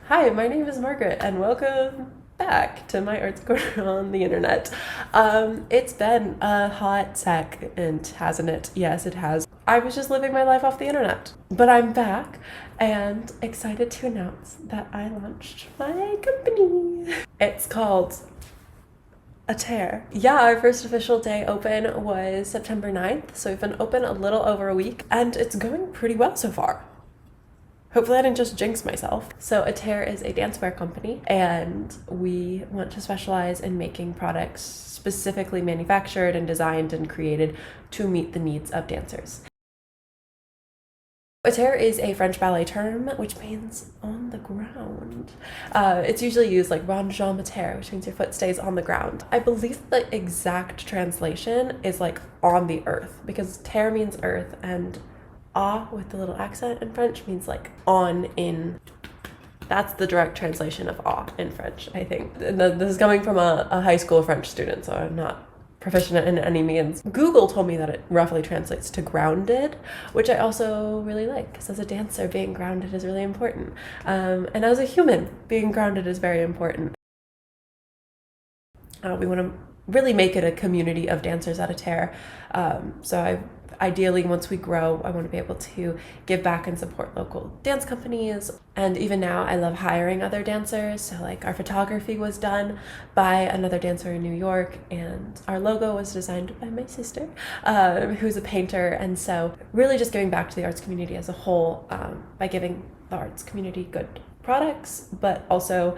Hi, my name is Margaret, and welcome back to my arts corner on the internet. It's been a hot sec, and hasn't it? Yes, it has. I was just living my life off the internet. But I'm back and excited to announce that I launched my company. It's called Terre. Yeah, our first official day open was September 9th, so we've been open a little over a week, and it's going pretty well so far. Hopefully I didn't just jinx myself. So Terre is a dancewear company, and we want to specialize in making products specifically manufactured and designed and created to meet the needs of dancers. Terre is a French ballet term, which means on the ground. It's usually used like rond jambe terre, which means your foot stays on the ground. I believe the exact translation is like on the earth, because terre means earth, and with the little accent in French means like on in. That's the direct translation of in French, I think. This is coming from a high school French student, so I'm not proficient in any means. Google told me that it roughly translates to grounded, which I also really like, because as a dancer, being grounded is really important. And as a human, being grounded is very important. We want to really make it a community of dancers at Terre. Ideally, once we grow, I want to be able to give back and support local dance companies. And even now, I love hiring other dancers. So like our photography was done by another dancer in New York, and our logo was designed by my sister, who's a painter. And so really just giving back to the arts community as a whole, by giving the arts community good products, but also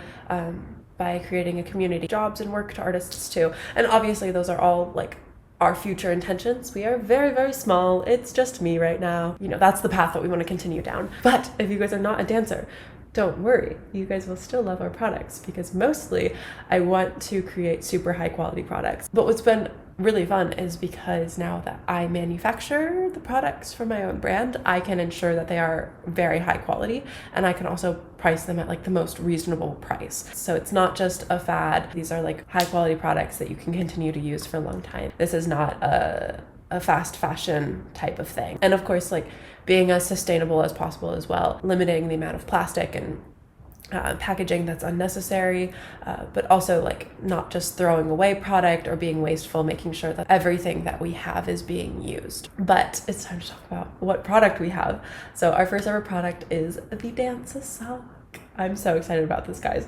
by creating a community, jobs and work to artists too. And obviously those are all like our future intentions. We are very, very small. It's just me right now. You know, that's the path that we want to continue down. But if you guys are not a dancer, don't worry. You guys will still love our products, because mostly I want to create super high quality products. But what's been really fun is because now that I manufacture the products for my own brand, I can ensure that they are very high quality, and I can also price them at like the most reasonable price. So it's not just a fad. These are like high quality products that you can continue to use for a long time. This is not a fast fashion type of thing. And of course, like being as sustainable as possible as well, limiting the amount of plastic and packaging that's unnecessary, but also like not just throwing away product or being wasteful, making sure that everything that we have is being used. But it's time to talk about what product we have. So our first ever product is the dance sock. I'm so excited about this, guys.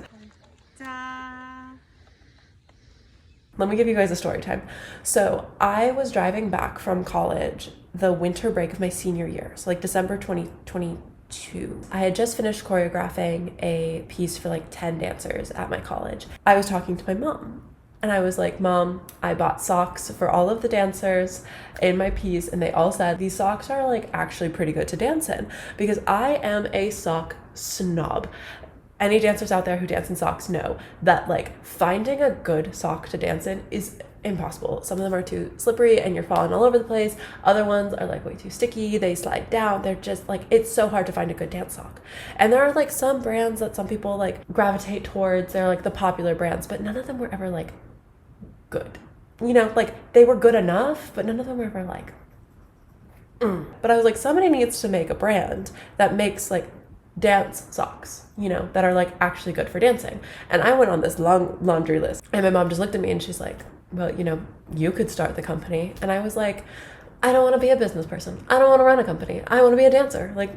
Let me give you guys a story time. So I was driving back from college the winter break of my senior year, so like December 2022. I had just finished choreographing a piece for like 10 dancers at my college. I was talking to my mom, and I was like, Mom, I bought socks for all of the dancers in my piece, and they all said these socks are like actually pretty good to dance in, because I am a sock snob. Any dancers out there who dance in socks know that like finding a good sock to dance in is impossible. Some of them are too slippery and you're falling all over the place. Other ones are like way too sticky. They slide down. They're just like, it's so hard to find a good dance sock. And there are like some brands that some people like gravitate towards. They're like the popular brands, but none of them were ever like good. You know, like they were good enough, but none of them were ever like, But I was like, somebody needs to make a brand that makes like dance socks, you know, that are like actually good for dancing. And I went on this long laundry list, and my mom just looked at me and she's like, well, you know, you could start the company. And I was like, I don't want to be a business person. I don't want to run a company. I want to be a dancer. Like,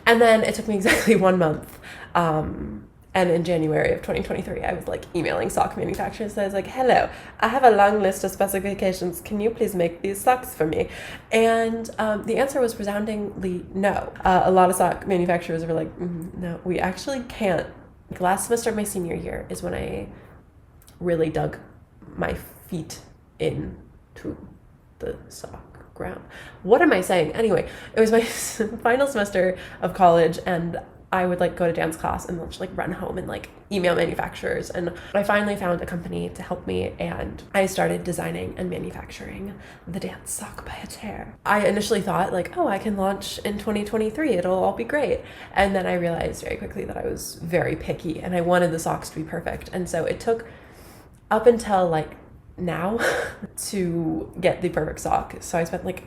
and then it took me exactly 1 month. And in January of 2023, I was like emailing sock manufacturers. So I was like, hello, I have a long list of specifications. Can you please make these socks for me? And the answer was resoundingly no. A lot of sock manufacturers were like, no, we actually can't. Like last semester of my senior year is when I really dug my feet into the sock ground. What am I saying? Anyway, it was my final semester of college, and I would like go to dance class and then just like run home and like email manufacturers. And I finally found a company to help me, and I started designing and manufacturing the dance sock by Terre. I initially thought like, oh, I can launch in 2023. It'll all be great. And then I realized very quickly that I was very picky and I wanted the socks to be perfect. And so it took up until like now to get the perfect sock. So I spent like,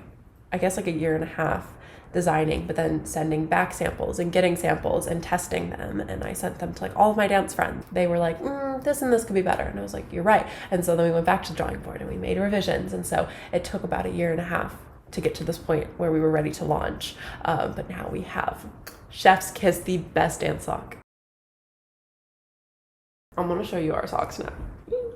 I guess like a year and a half designing, but then sending back samples and getting samples and testing them. And I sent them to like all of my dance friends. They were like, this and this could be better. And I was like, you're right. And so then we went back to the drawing board and we made revisions. And so it took about 1.5 years to get to this point where we were ready to launch. But now we have chef's kiss, the best dance sock. I'm gonna show you our socks now.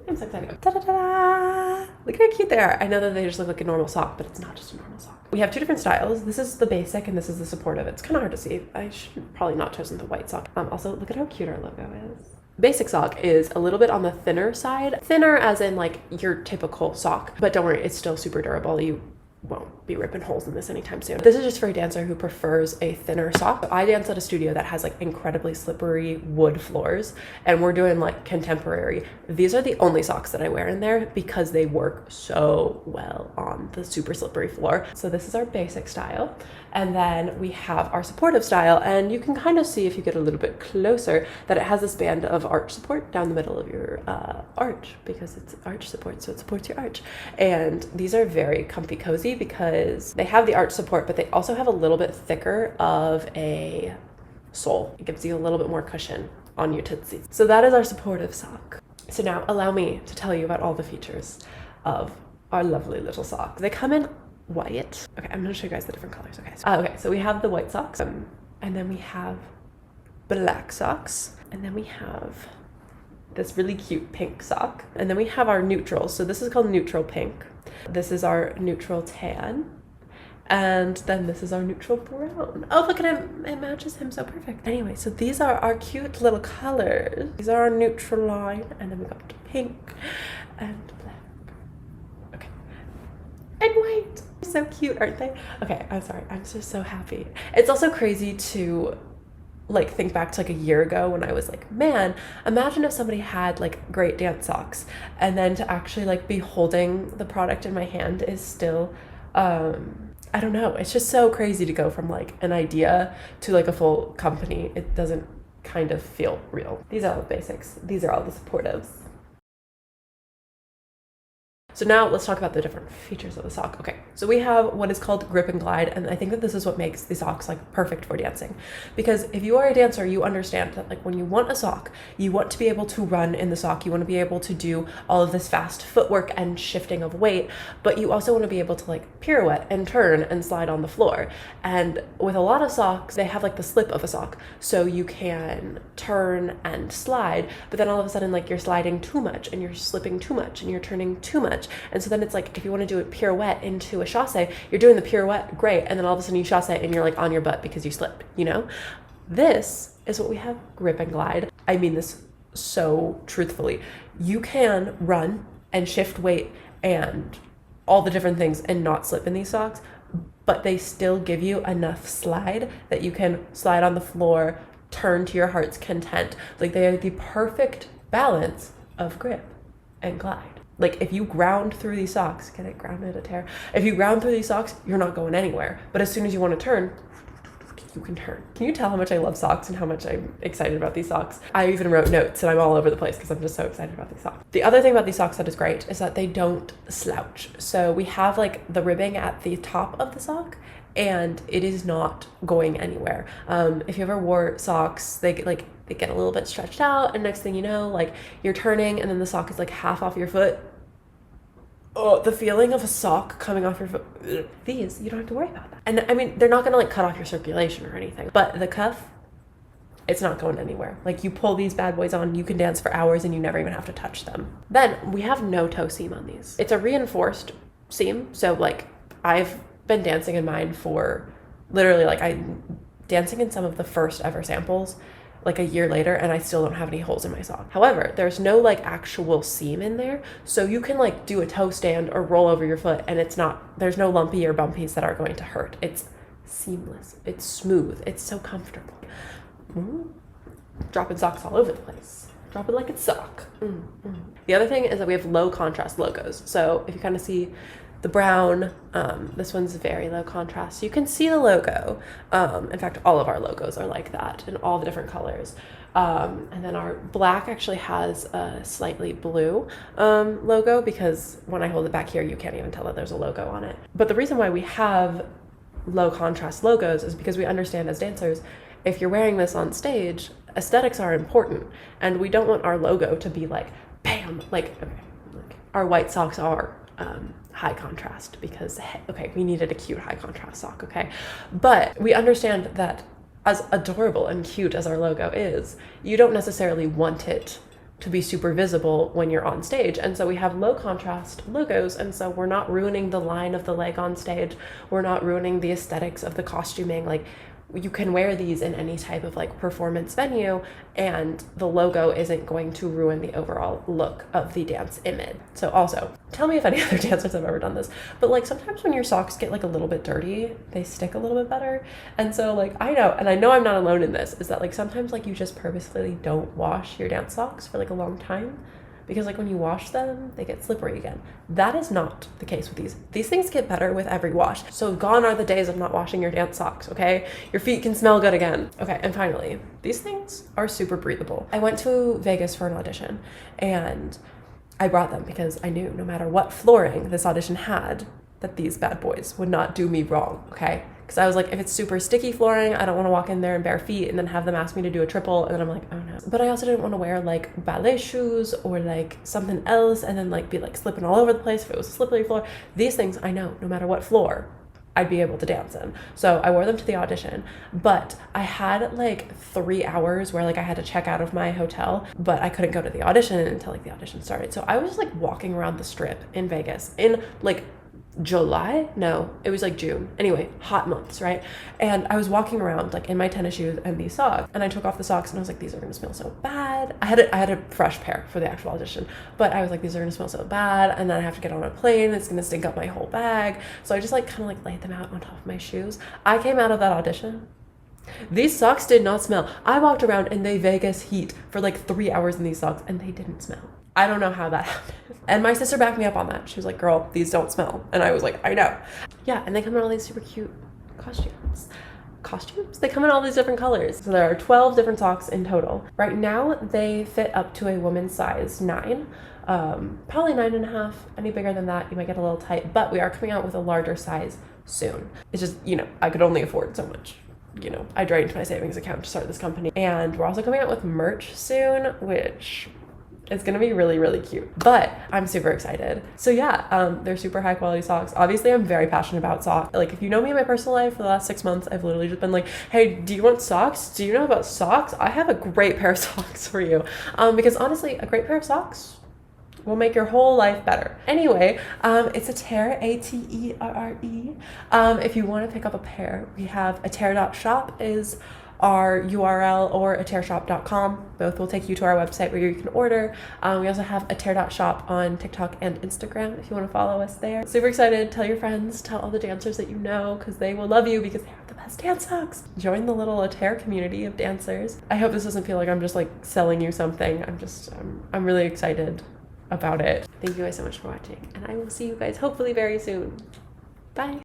I'm so excited. Ta-da-da-da! Look how cute they are. I know that they just look like a normal sock, but it's not just a normal sock. We have 2 different styles. This is the basic and this is the supportive. It's kind of hard to see. I should probably not chosen the white sock. Also, look at how cute our logo is. Basic sock is a little bit on the thinner side. Thinner as in like your typical sock, but don't worry, it's still super durable. You won't be ripping holes in this anytime soon. This is just for a dancer who prefers a thinner sock. So I dance at a studio that has like incredibly slippery wood floors, and we're doing like contemporary. These are the only socks that I wear in there because they work so well on the super slippery floor. So this is our basic style. And then we have our supportive style, and you can kind of see if you get a little bit closer that it has this band of arch support down the middle of your arch, because it's arch support, so it supports your arch. And these are very comfy cozy because they have the arch support, but they also have a little bit thicker of a sole. It gives you a little bit more cushion on your tootsies. So that is our supportive sock. So now allow me to tell you about all the features of our lovely little sock. They come in white. Okay, I'm gonna show you guys the different colors. Okay, so we have the white socks, and then we have black socks, and then we have this really cute pink sock, and then we have our neutrals. So this is called neutral pink. This is our neutral tan, and then this is our neutral brown. Oh, look at him, it matches him so perfect. Anyway, so these are our cute little colors. These are our neutral line, and then we got pink and black. Okay, and white. So cute, aren't they? Okay, I'm sorry, I'm just so happy. It's also crazy to like think back to like 1 year ago when I was like, man, imagine if somebody had like great dance socks, and then to actually like be holding the product in my hand is still I don't know, it's just so crazy to go from like an idea to like a full company. It doesn't kind of feel real. These are all the basics. These are all the supportives. So now let's talk about the different features of the sock. Okay, so we have what is called grip and glide, and I think that this is what makes the socks like perfect for dancing. Because if you are a dancer, you understand that like when you want a sock, you want to be able to run in the sock, you want to be able to do all of this fast footwork and shifting of weight, but you also want to be able to like pirouette and turn and slide on the floor. And with a lot of socks, they have like the slip of a sock, so you can turn and slide, but then all of a sudden like you're sliding too much and you're slipping too much and you're turning too much. And so then it's like if you want to do a pirouette into a chassé, you're doing the pirouette, great, and then all of a sudden you chassé and you're like on your butt because you slipped, you know? This is what we have grip and glide. I mean this so truthfully. You can run and shift weight and all the different things and not slip in these socks, but they still give you enough slide that you can slide on the floor, turn to your heart's content. Like they are the perfect balance of grip and glide. Like if you ground through these socks, get it grounded a tear. If you ground through these socks, you're not going anywhere. But as soon as you want to turn, you can turn. Can you tell how much I love socks and how much I'm excited about these socks? I even wrote notes and I'm all over the place because I'm just so excited about these socks. The other thing about these socks that is great is that they don't slouch. So we have like the ribbing at the top of the sock, and it is not going anywhere. If you ever wore socks, they get a little bit stretched out, and next thing you know, like you're turning and then the sock is like half off your foot. Oh, the feeling of a sock coming off your foot. These, you don't have to worry about that. And I mean, they're not gonna like cut off your circulation or anything, but the cuff, it's not going anywhere. Like you pull these bad boys on, you can dance for hours and you never even have to touch them. Then we have no toe seam on these. It's a reinforced seam. So like I've been dancing in mine for literally like I'm dancing in some of the first ever samples like 1 year later, and I still don't have any holes in my sock. However, there's no like actual seam in there, so you can like do a toe stand or roll over your foot and there's no lumpy or bumpies that are going to hurt. It's seamless, it's smooth, it's so comfortable. Dropping socks all over the place. Drop it like it's sock. The other thing is that we have low contrast logos. So if you kind of see the brown, this one's very low contrast. You can see the logo. In fact, all of our logos are like that in all the different colors. And then our black actually has a slightly blue logo, because when I hold it back here, you can't even tell that there's a logo on it. But the reason why we have low contrast logos is because we understand as dancers, if you're wearing this on stage, aesthetics are important, and we don't want our logo to be like, bam, like our white socks are high contrast because, okay, we needed a cute high contrast sock, okay? But we understand that as adorable and cute as our logo is, you don't necessarily want it to be super visible when you're on stage. And so we have low contrast logos, and so we're not ruining the line of the leg on stage. We're not ruining the aesthetics of the costuming. Like, you can wear these in any type of like performance venue, and the logo isn't going to ruin the overall look of the dance image. So also, tell me if any other dancers have ever done this, but like sometimes when your socks get like a little bit dirty, they stick a little bit better. And so like, I know I'm not alone in this, is that like sometimes like you just purposefully don't wash your dance socks for like a long time, because like when you wash them, they get slippery again. That is not the case with these. These things get better with every wash. So gone are the days of not washing your dance socks, okay? Your feet can smell good again. Okay, and finally, these things are super breathable. I went to Vegas for an audition, and I brought them because I knew no matter what flooring this audition had, that these bad boys would not do me wrong, okay? Because I was like, if it's super sticky flooring, I don't want to walk in there in bare feet and then have them ask me to do a triple, and then I'm like, oh no. But I also didn't want to wear like ballet shoes or like something else and then like be like slipping all over the place if it was a slippery floor. These things I know no matter what floor I'd be able to dance in. So I wore them to the audition, but I had like 3 hours where like I had to check out of my hotel, but I couldn't go to the audition until like the audition started. So I was just like walking around the strip in Vegas in like July? No, it was like June. Anyway, hot months, right? And I was walking around like in my tennis shoes and these socks, and I took off the socks and I was like, these are gonna smell so bad. I had a fresh pair for the actual audition, but I was like, these are gonna smell so bad, and then I have to get on a plane, it's gonna stink up my whole bag. So I just like kind of like laid them out on top of my shoes. I came out of that audition, these socks did not smell. I walked around in the Vegas heat for like 3 hours in these socks and they didn't smell. I don't know how that happened. And my sister backed me up on that. She was like, girl, these don't smell. And I was like, I know. Yeah, and they come in all these super cute costumes. They come in all these different colors. So there are 12 different socks in total. Right now, they fit up to a woman's size 9. Probably 9.5. Any bigger than that, you might get a little tight. But we are coming out with a larger size soon. It's just, you know, I could only afford so much. You know, I drained my savings account to start this company. And we're also coming out with merch soon, which it's gonna be really, really cute, but I'm super excited. So yeah, they're super high quality socks. Obviously, I'm very passionate about socks. Like, if you know me in my personal life for the last 6 months, I've literally just been like, hey, do you want socks? Do you know about socks? I have a great pair of socks for you. Because honestly, a great pair of socks will make your whole life better. Anyway, it's a Terre, A-T-E-R-R-E. If you want to pick up a pair, we have aterre.shop is our URL, or aterreshop.com. Both will take you to our website where you can order. We also have aterre.shop on TikTok and Instagram if you want to follow us there. Super excited. Tell your friends, tell all the dancers that you know, because they will love you because they have the best dance socks. Join the little Aterre community of dancers. I hope this doesn't feel like I'm just like selling you something. I'm really excited about it. Thank you guys so much for watching, and I will see you guys hopefully very soon. Bye.